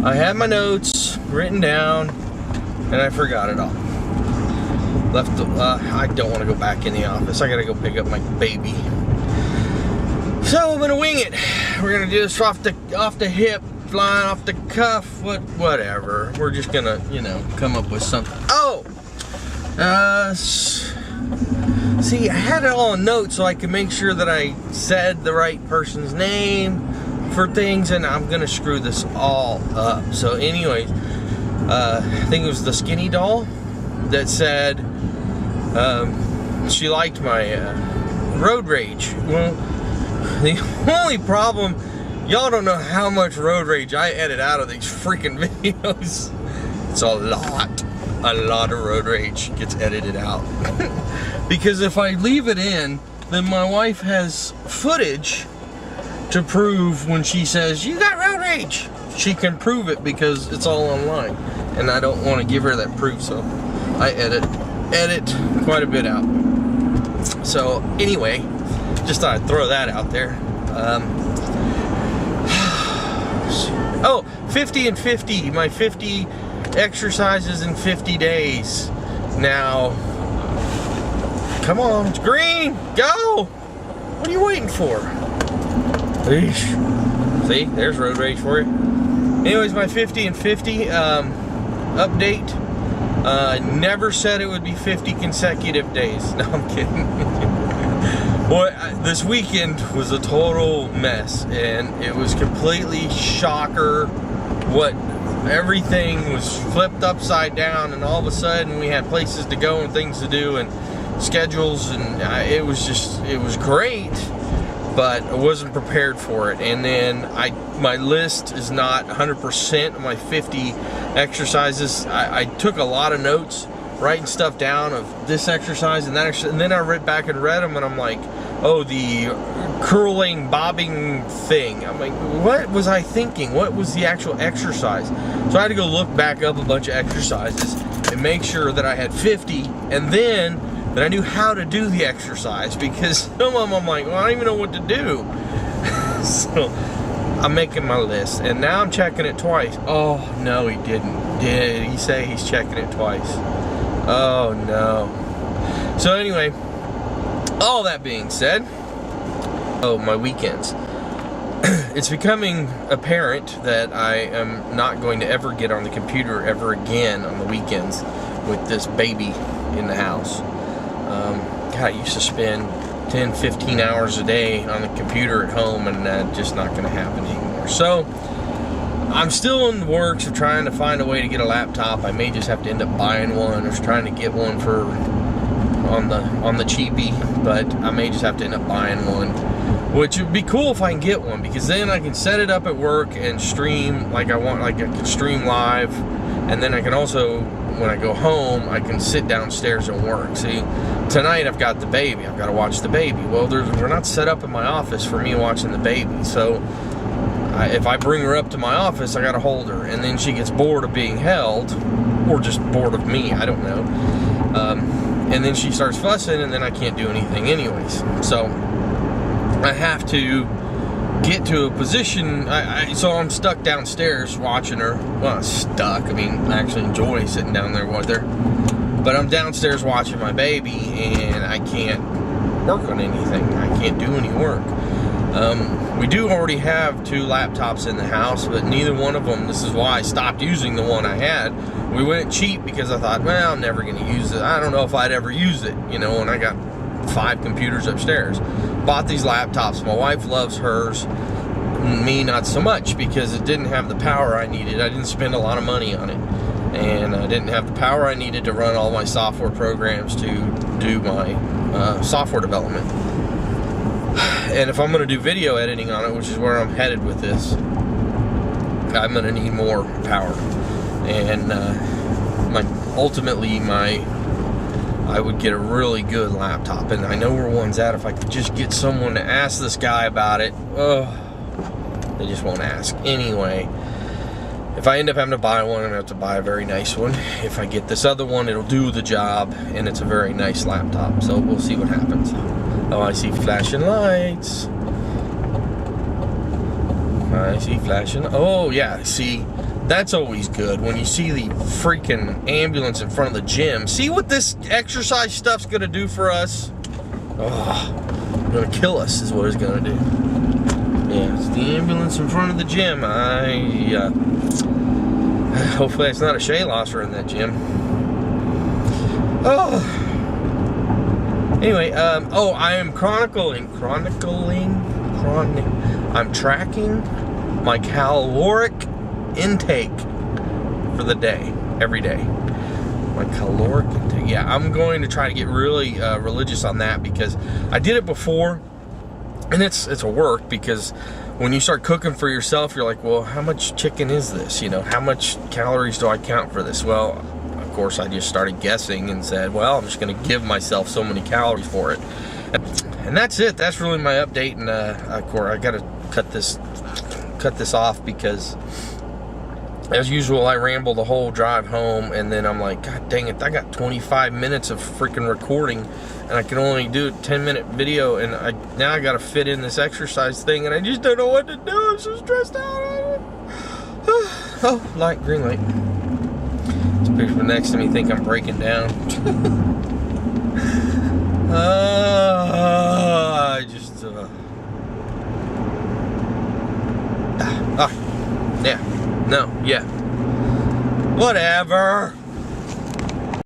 I had my notes written down, and I forgot it all. I don't want to go back in the office. I gotta go pick up my baby. So I'm gonna wing it. We're gonna do this off the hip, flying off the cuff, whatever. We're just gonna, come up with something. Oh, see, I had it all in notes so I could make sure that I said the right person's name for things, and I'm gonna screw this all up. So, anyways, I think it was the skinny doll that said she liked my road rage. Well, the only problem, y'all don't know how much road rage I edit out of these freaking videos. It's a lot of road rage gets edited out. Because if I leave it in, then my wife has footage to prove when she says, you got road rage. She can prove it because it's all online. And I don't want to give her that proof, so I edit quite a bit out. So anyway, just thought I'd throw that out there. 50 and 50, my 50 exercises in 50 days. Now, come on, it's green, go! What are you waiting for? Eesh. See, there's road rage for you. Anyways, my 50 and 50 update. Never said it would be 50 consecutive days. No, I'm kidding. Boy, this weekend was a total mess, and it was completely shocker. Everything was flipped upside down, and all of a sudden we had places to go and things to do and schedules, and it was great, but I wasn't prepared for it. And then my list is not 100% of my 50 exercises. I took a lot of notes, writing stuff down of this exercise and that exercise, and then I read back and read them, and I'm like, oh, the curling, bobbing thing. I'm like, what was I thinking? What was the actual exercise? So I had to go look back up a bunch of exercises and make sure that I had 50, and then that I knew how to do the exercise, because some of them I'm like, well, I don't even know what to do. So I'm making my list, and now I'm checking it twice. Oh, no, he didn't. Did he say he's checking it twice? Oh, no. So anyway, all that being said, my weekends. It's becoming apparent that I am not going to ever get on the computer ever again on the weekends with this baby in the house. God, I used to spend 10, 15 hours a day on the computer at home, and that's just not going to happen anymore. So I'm still in the works of trying to find a way to get a laptop. I may just have to end up buying one, or trying to get one for on the cheapie, but I may just have to end up buying one, which would be cool if I can get one, because then I can set it up at work and stream like I want. Like I can stream live, and then I can also, when I go home, I can sit downstairs and work. See, tonight I've got the baby. I've got to watch the baby. Well, we're not set up in my office for me watching the baby, so if I bring her up to my office, I got to hold her, and then she gets bored of being held, or just bored of me, I don't know. And then she starts fussing, and then I can't do anything anyways. So I have to get to a position, so I'm stuck downstairs watching her. Well, not stuck, I mean, I actually enjoy sitting down there with her, but I'm downstairs watching my baby, and I can't work on anything. I can't do any work. We do already have 2 laptops in the house, but neither one of them, this is why I stopped using the one I had. We went cheap because I thought, well, I'm never going to use it. I don't know if I'd ever use it, and I got 5 computers upstairs. Bought these laptops. My wife loves hers. Me, not so much, because it didn't have the power I needed. I didn't spend a lot of money on it. And I didn't have the power I needed to run all my software programs to do my software development. And if I'm going to do video editing on it, which is where I'm headed with this, I'm going to need more power. And ultimately I would get a really good laptop, and I know where one's at. If I could just get someone to ask this guy about it. They just won't ask. Anyway, if I end up having to buy one, I'm going to have to buy a very nice one. If I get this other one, it'll do the job, and it's a very nice laptop. So we'll see what happens. Oh, I see flashing lights. I see flashing. Oh, yeah, see, That's always good when you see the freaking ambulance in front of the gym. See what this exercise stuff's gonna do for us? Oh, gonna kill us is what it's gonna do. Yeah, it's the ambulance in front of the gym. Hopefully it's not a Shaylosser in that gym. Oh. Anyway, I am I'm tracking my caloric intake for the day, every day. My caloric intake. Yeah, I'm going to try to get really religious on that, because I did it before, and it's a work, because when you start cooking for yourself, you're like, well, how much chicken is this? You know, how much calories do I count for this? Well, of course, I just started guessing and said, well, I'm just going to give myself so many calories for it. And that's it. That's really my update. And of course, I got to cut this off, because as usual, I ramble the whole drive home, and then I'm like, God dang it, I got 25 minutes of freaking recording, and I can only do a 10-minute video, and now I got to fit in this exercise thing, and I just don't know what to do. I'm so stressed out. Oh, light, green light. This people next to me think I'm breaking down. I just yeah. No, yeah. Whatever.